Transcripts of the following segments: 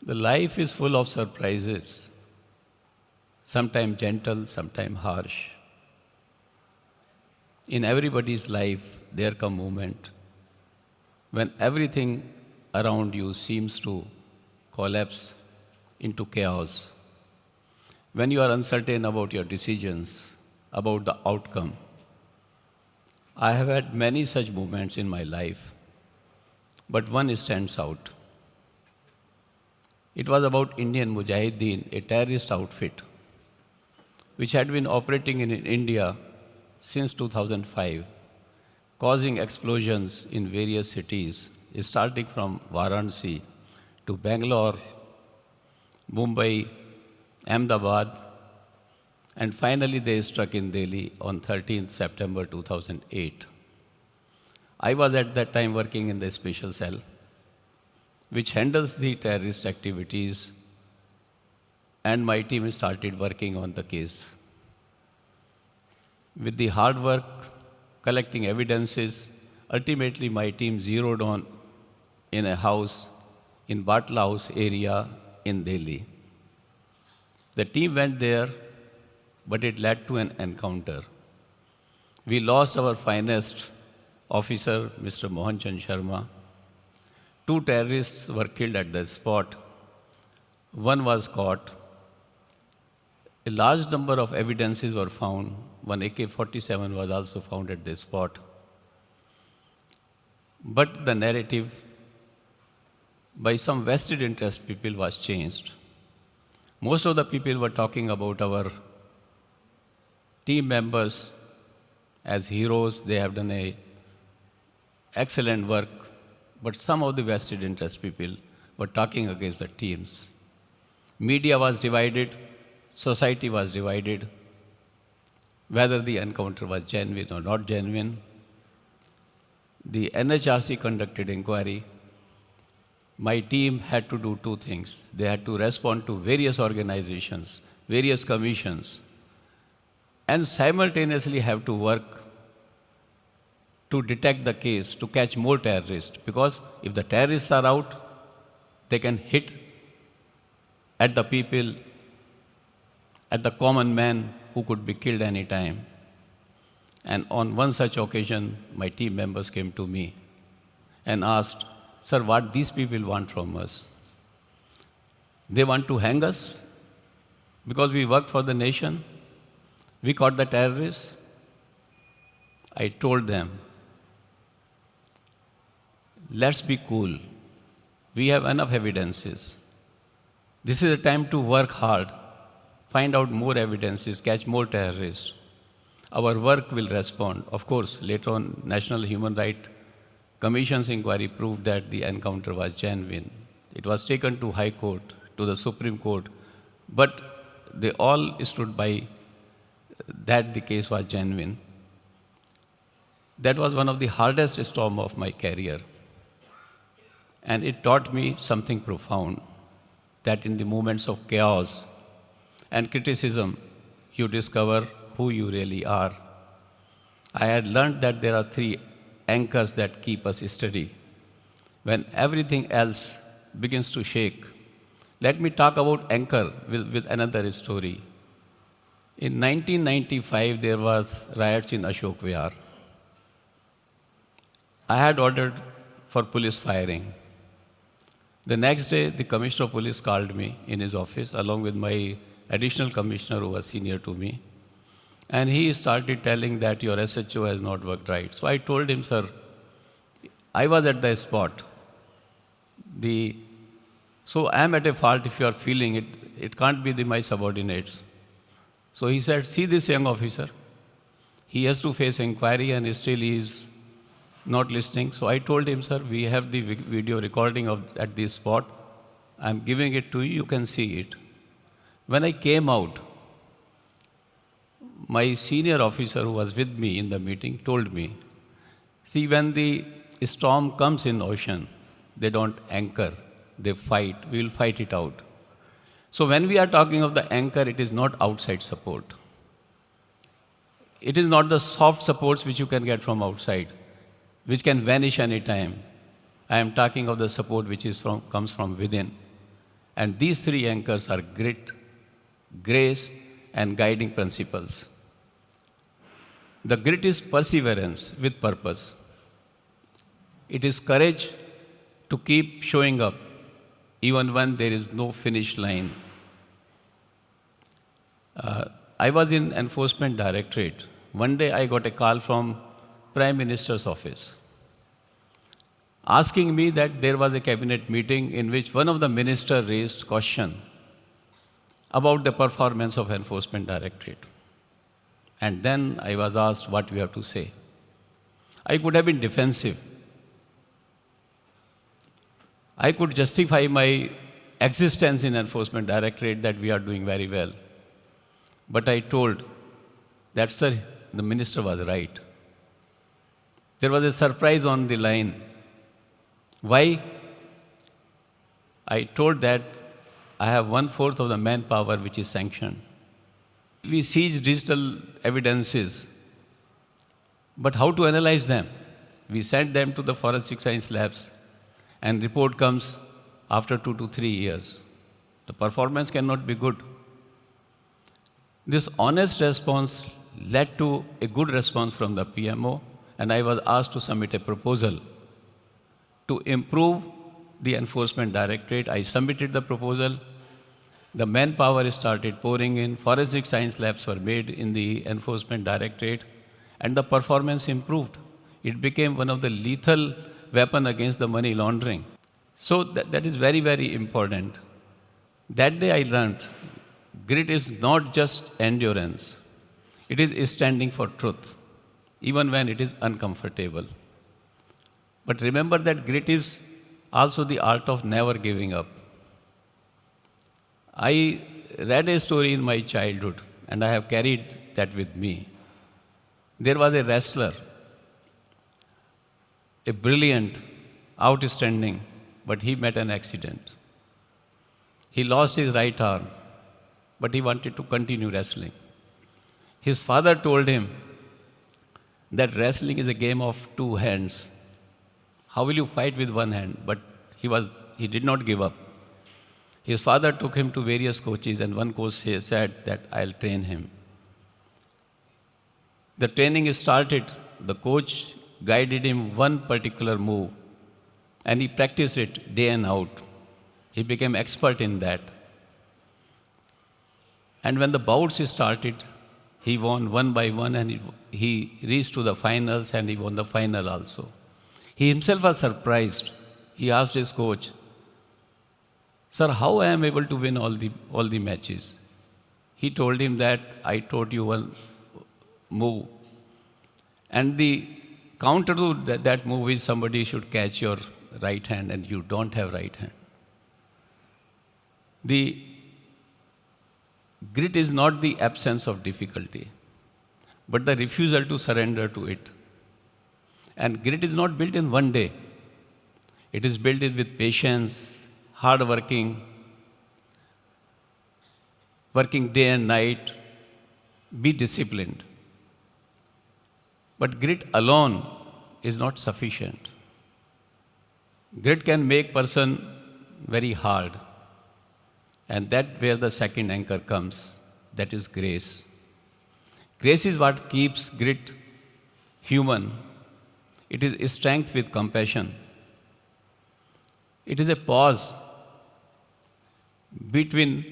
The life is full of surprises, sometimes gentle, sometimes harsh. In everybody's life, there come moment when everything around you seems to collapse into chaos. When you are uncertain about your decisions, about the outcome. I have had many such moments in my life, but one stands out. It was about Indian Mujahideen, a terrorist outfit, which had been operating in India since 2005, causing explosions in various cities, starting from Varanasi to Bangalore, Mumbai, Ahmedabad, and finally they struck in Delhi on 13th September 2008. I was at that time working in the special cell, which handles the terrorist activities, and my team started working on the case. With the hard work, collecting evidences, ultimately my team zeroed on in a house in Batla House area in Delhi. The team went there, but it led to an encounter. We lost our finest officer, Mr. Mohan Chand Sharma. 2 terrorists were killed at the spot. 1 was caught. A large number of evidences were found. 1 AK-47 was also found at the spot. But the narrative by some vested interest people was changed. Most of the people were talking about our team members as heroes. They have done a excellent work. But some of the vested interest people were talking against the teams. Media was divided, society was divided, whether the encounter was genuine or not genuine. The NHRC conducted inquiry. My team had to do 2 things. They had to respond to various organizations, various commissions, and simultaneously have to work to detect the case, to catch more terrorists. Because if the terrorists are out, they can hit at the people, at the common man who could be killed any time. And on one such occasion, my team members came to me and asked, "Sir, what these people want from us? They want to hang us because we work for the nation. We caught the terrorists." I told them, let's be cool. We have enough evidences. This is a time to work hard, find out more evidences, catch more terrorists. Our work will respond. Of course, later on, National Human Rights Commission's inquiry proved that the encounter was genuine. It was taken to High Court, to the Supreme Court, but they all stood by that the case was genuine. That was one of the hardest storms of my career. And it taught me something profound, that in the moments of chaos and criticism, you discover who you really are. I had learned that there are 3 anchors that keep us steady when everything else begins to shake. Let me talk about anchor with another story. In 1995, there was riots in Ashok Vihar. I had ordered for police firing. The next day, the commissioner of police called me in his office along with my additional commissioner who was senior to me. And he started telling that your SHO has not worked right. So I told him, "Sir, I was at the spot. So I am at a fault if you are feeling it. It can't be my subordinates." So he said, "See this young officer. He has to face inquiry and still he is not listening." So I told him, "Sir, we have the video recording at this spot. I'm giving it to you. You can see it." When I came out, my senior officer who was with me in the meeting told me, "See, when the storm comes in ocean, they don't anchor, they fight. We will fight it out." So when we are talking of the anchor, it is not outside support. It is not the soft supports which you can get from outside, which can vanish any time. I am talking of the support which comes from within. And these three anchors are grit, grace, and guiding principles. The grit is perseverance with purpose. It is courage to keep showing up even when there is no finish line. I was in Enforcement Directorate. One day I got a call from Prime Minister's office asking me that there was a cabinet meeting in which one of the ministers raised question about the performance of Enforcement Directorate. And then I was asked what we have to say. I could have been defensive. I could justify my existence in Enforcement Directorate that we are doing very well. But I told that, sir, the minister was right. There was a surprise on the line. Why? I told that I have 1/4 of the manpower which is sanctioned. We seize digital evidences, but how to analyze them? We send them to the forensic science labs, and report comes after 2 to 3 years. The performance cannot be good. This honest response led to a good response from the PMO, and I was asked to submit a proposal to improve the Enforcement Directorate. I submitted the proposal. The manpower started pouring in. Forensic science labs were made in the Enforcement Directorate, and the performance improved. It became one of the lethal weapon against the money laundering. So that is very, very important. That day I learned grit is not just endurance. It is standing for truth, even when it is uncomfortable. But remember that grit is also the art of never giving up. I read a story in my childhood, and I have carried that with me. There was a wrestler, a brilliant, outstanding, but he met an accident. He lost his right arm, but he wanted to continue wrestling. His father told him that wrestling is a game of two hands. How will you fight with one hand? But he did not give up. His father took him to various coaches, and one coach said that I'll train him. The training started. The coach guided him one particular move, and he practiced it day and out. He became expert in that. And when the bouts started, he won one by one, and he reached to the finals, and he won the final also. He himself was surprised. He asked his coach, "Sir, how I am able to win all the matches?" He told him that I taught you one move. And the counter to that move is somebody should catch your right hand, and you don't have right hand. The grit is not the absence of difficulty, but the refusal to surrender to it. And grit is not built in one day. It is built with patience, hard working day and night, be disciplined. But grit alone is not sufficient. Grit can make person very hard. And that's where the second anchor comes. That is grace. Grace is what keeps grit human. It is strength with compassion. It is a pause between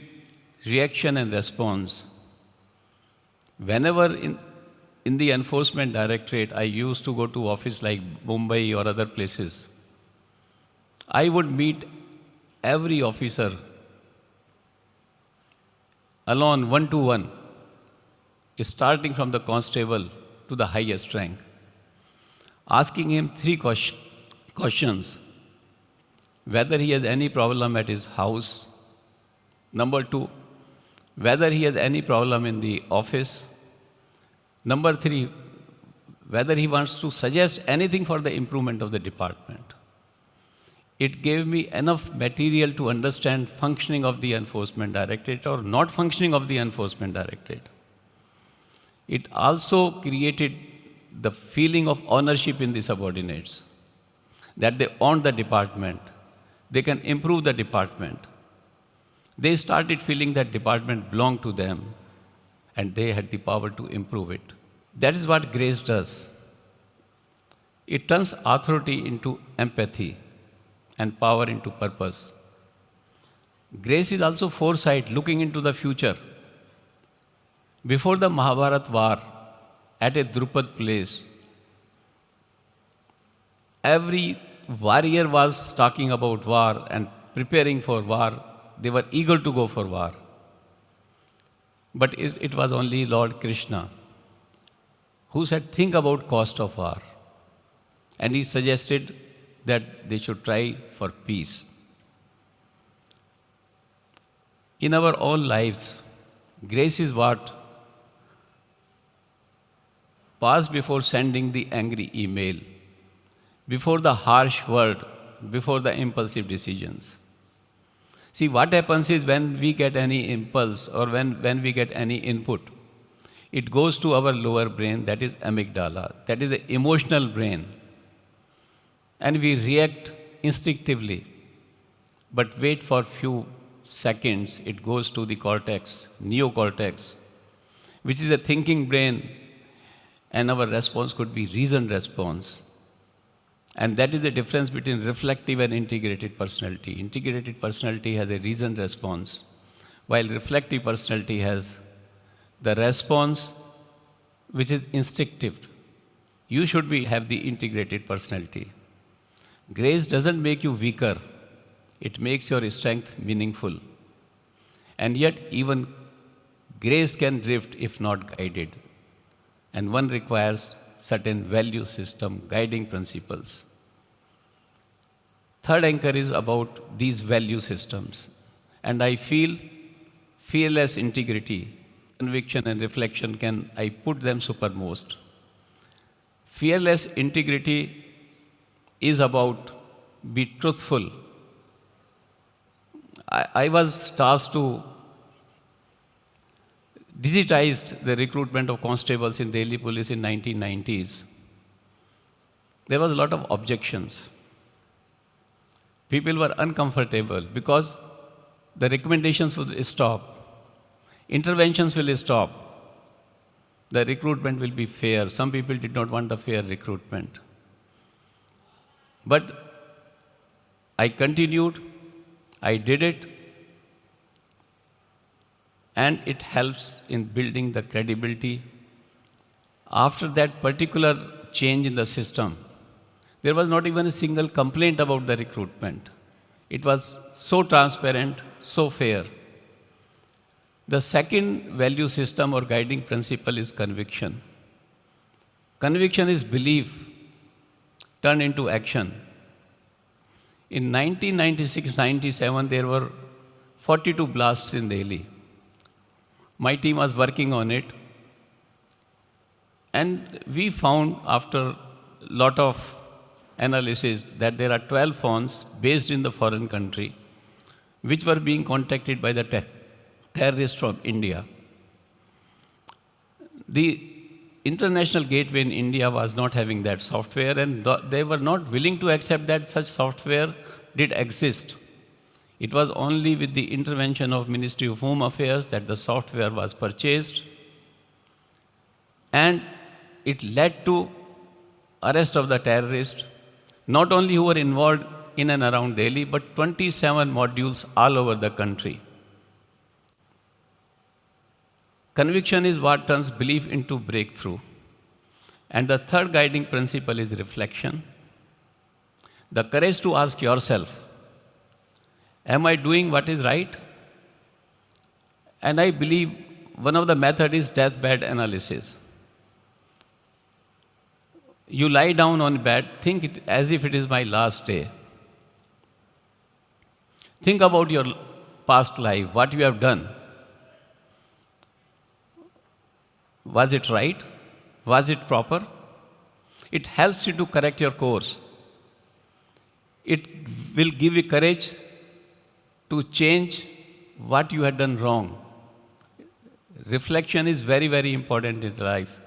reaction and response. Whenever in the Enforcement Directorate, I used to go to office like Mumbai or other places. I would meet every officer alone, one-to-one, starting from the constable to the highest rank, asking him three questions. Whether he has any problem at his house. Number two, whether he has any problem in the office. Number three, whether he wants to suggest anything for the improvement of the department. It gave me enough material to understand functioning of the Enforcement Directorate or not functioning of the Enforcement Directorate. It also created the feeling of ownership in the subordinates, that they own the department. They can improve the department. They started feeling that department belonged to them and they had the power to improve it. That is what grace does. It turns authority into empathy and power into purpose. Grace is also foresight, looking into the future. Before the Mahabharata war, at a Drupad place, every warrior was talking about war and preparing for war. They were eager to go for war. But it was only Lord Krishna who said, think about cost of war. And he suggested that they should try for peace. In our own lives, grace is what pause before sending the angry email, before the harsh word, before the impulsive decisions. See, what happens is when we get any impulse or when we get any input, it goes to our lower brain, that is amygdala, that is the emotional brain. And we react instinctively, but wait for few seconds, it goes to the cortex, neocortex, which is a thinking brain, and our response could be reasoned response. And that is the difference between reflective and integrated personality. Integrated personality has a reasoned response, while reflective personality has the response which is instinctive. You should have the integrated personality. Grace doesn't make you weaker. It makes your strength meaningful. And yet, even grace can drift if not guided. And one requires certain value system, guiding principles. Third anchor is about these value systems. And I feel fearless integrity, conviction and reflection I put them supermost. Fearless integrity is about be truthful. I was tasked to digitize the recruitment of constables in Delhi police in 1990s. There was a lot of objections. People were uncomfortable because the recommendations would stop. Interventions will stop. The recruitment will be fair. Some people did not want the fair recruitment. But I continued, I did it, and it helps in building the credibility. After that particular change in the system, there was not even a single complaint about the recruitment. It was so transparent, so fair. The second value system or guiding principle is conviction. Conviction is belief turned into action. In 1996-97, there were 42 blasts in Delhi. My team was working on it. And we found after a lot of analysis that there are 12 phones based in the foreign country which were being contacted by the terrorists from India. The international gateway in India was not having that software, and they were not willing to accept that such software did exist. It was only with the intervention of Ministry of Home Affairs that the software was purchased, and it led to arrest of the terrorists, not only who were involved in and around Delhi, but 27 modules all over the country. Conviction is what turns belief into breakthrough. And the third guiding principle is reflection. The courage to ask yourself, am I doing what is right? And I believe one of the methods is deathbed analysis. You lie down on bed, think it as if it is my last day. Think about your past life, what you have done. Was it right? Was it proper? It helps you to correct your course. It will give you courage to change what you had done wrong. Reflection is very, very important in life.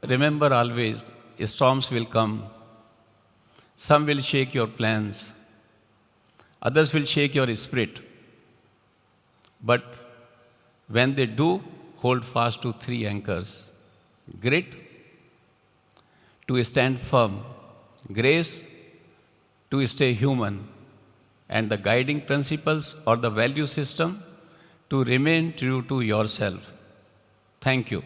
Remember always, storms will come. Some will shake your plans. Others will shake your spirit. But when they do hold fast to three anchors: grit, to stand firm; grace, to stay human; and the guiding principles or the value system, to remain true to yourself. Thank you.